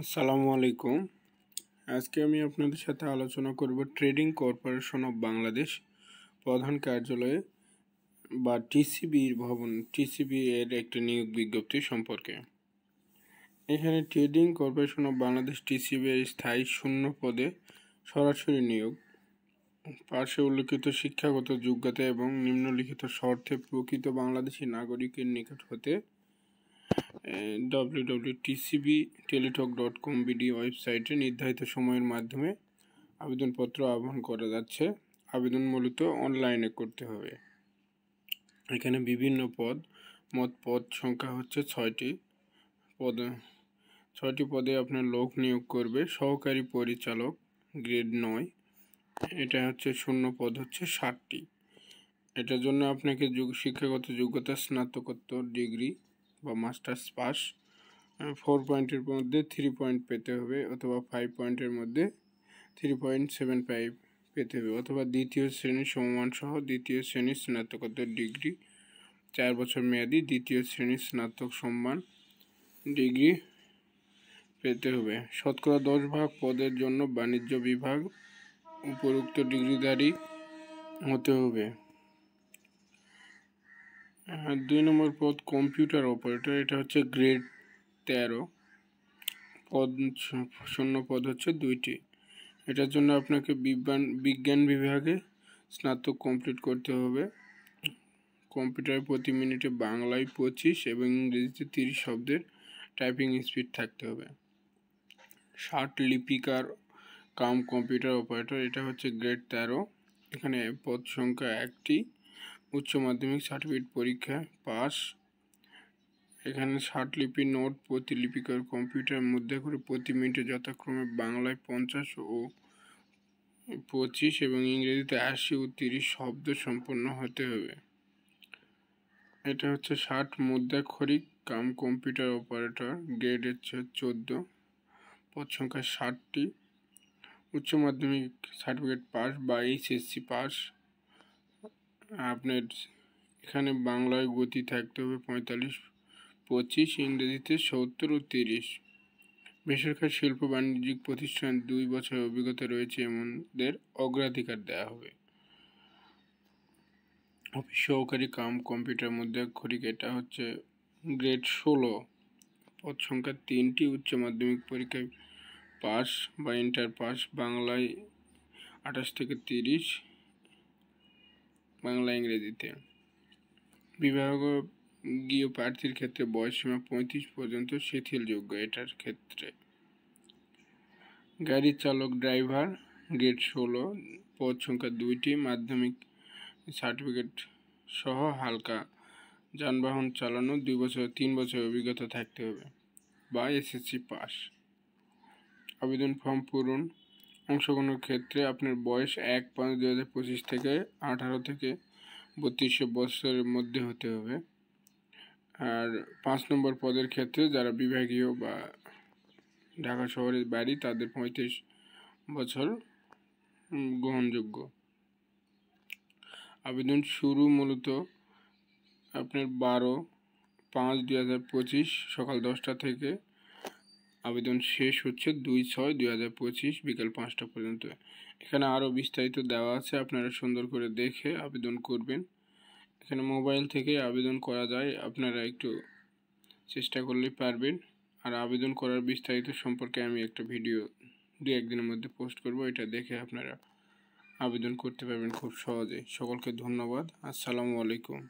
আসসালামু আলাইকুম। আজকে আমি আপনাদের সাথে আলোচনা করব ট্রেডিং কর্পোরেশন অফ বাংলাদেশ প্রধান কার্যালয়ে বা টিসিবি এর একটি নিয়োগ বিজ্ঞপ্তি সম্পর্কে। এখানে trading corporation of Bangladesh TCB এর স্থায়ী শূন্য পদে সরাসরি নিয়োগ, পার্শ্বে উল্লেখিত শিক্ষাগত যোগ্যতা এবং নিম্নলিখিত শর্তে প্রকৃত বাংলাদেশি নাগরিকের নিকট হতে www.tcbteletalk.com ওয়েবসাইটে নির্ধারিত সময়ের মাধ্যমে আবেদনপত্র আহ্বান করা যাচ্ছে। আবেদন মূলত অনলাইনে করতে হবে। এখানে বিভিন্ন পদ সংখ্যা হচ্ছে 6টি পদে আপনার লোক নিয়োগ করবে। সহকারী পরিচালক গ্রেড 9, এটা হচ্ছে শূন্য পদ হচ্ছে 60টি। এটার জন্য আপনাকে শিক্ষাগত যোগ্যতা স্নাতকোত্তর ডিগ্রি বা মাস্টার্স পাস, 4 পয়েন্টের মধ্যে 3 পয়েন্ট পেতে হবে, অথবা 5 পয়েন্টের মধ্যে 3.75 পেতে হবে, অথবা দ্বিতীয় শ্রেণীর সমমান সহ দ্বিতীয় শ্রেণীর স্নাতকোত্তর ডিগ্রি 4 বছর মেয়াদি দ্বিতীয় শ্রেণীর স্নাতক সম্মান ডিগ্রি পেতে হবে। শতকরা 10% পদের জন্য বাণিজ্য বিভাগ উপরোক্ত ডিগ্রিধারী হতে হবে। 2 নম্বর পদ কম্পিউটার অপারেটর, এটা হচ্ছে গ্রেড 13, শূন্য পদ হচ্ছে 2টি। এটার জন্য আপনাকে বিজ্ঞান বিভাগে স্নাতক কমপ্লিট করতে হবে। কম্পিউটারে প্রতি মিনিটে বাংলায় 25 এবং ইংরেজিতে 30 শব্দের টাইপিং স্পিড থাকতে হবে। 60 লিপিকার কাম কম্পিউটার অপারেটর, এটা হচ্ছে গ্রেড 13, এখানে পদ সংখ্যা 1টি, উচ্চ মাধ্যমিক সার্টিফিকেট পরীক্ষা পাস। এখানে 60 লিপি নোট প্রতি লিপিকার কম্পিউটারের মধ্যে করে প্রতি মিনিটে যথাক্রমে বাংলায় 50 ও 25 এবং ইংরেজিতে 80 ও 30 শব্দ সম্পন্ন হতে হবে। এটা হচ্ছে 60 মুদ্রাক্ষরিক কাম কম্পিউটার অপারেটর, গ্রেড হচ্ছে 14, পদ সংখ্যা 60টি, উচ্চ মাধ্যমিক সার্টিফিকেট পাস বা এইচএসসি পাস। আপনার এখানে বাংলায় গতি থাকতে হবে 45-25, ইংরেজিতে 70 ও 30। বেসরকারি শিল্প বাণিজ্যিক প্রতিষ্ঠান 2 বছরের অভিজ্ঞতা রয়েছে এমনদের অগ্রাধিকার দেওয়া হবে। অফিস সহকারী কাম কম্পিউটার মুদ্রাক্ষরিক, এটা হচ্ছে গ্রেড 16, পদ সংখ্যা 3টি, উচ্চ মাধ্যমিক পরীক্ষায় পাস বা ইন্টার পাস, বাংলায় 28 থেকে 30, বাংলা ইংরেজিতে। বিভাগীয় প্রার্থীর ক্ষেত্রে বয়সসীমা 35 পর্যন্ত শিথিলযোগ্য। এটার ক্ষেত্রে গাড়ি চালক ড্রাইভার গ্রেড 16, পদ সংখ্যা 2টি, মাধ্যমিক সার্টিফিকেট সহ হালকা যানবাহন চালানো 3 বছর অভিজ্ঞতা থাকতে হবে বা এসএসসি পাস। আবেদন ফর্ম পূরণ। অংশগ্রহণের ক্ষেত্রে আপনার বয়স 1/5/2025 থেকে 18 থেকে 32 বছরের মধ্যে হতে হবে। আর 5 নম্বর পদের ক্ষেত্রে যারা বিভাগীয় বা ঢাকা শহরের বাড়ি তাদের 35 বছর গ্রহণযোগ্য। আবেদন শুরু মূলত আপনার 12/5/2025 সকাল 10টা থেকে, আবেদন শেষ হচ্ছে 2/6/2025 বিকাল 5টা পর্যন্ত। এখানে আরও বিস্তারিত দেওয়া আছে, আপনারা সুন্দর করে দেখে আবেদন করবেন। এখানে মোবাইল থেকে আবেদন করা যায়, আপনারা একটু চেষ্টা করলেই পারবেন। আর আবেদন করার বিস্তারিত সম্পর্কে আমি একটা ভিডিও 2-1 দিনের মধ্যে পোস্ট করব, এটা দেখে আপনারা আবেদন করতে পারবেন খুব সহজে। সকলকে ধন্যবাদ। আসসালামু আলাইকুম।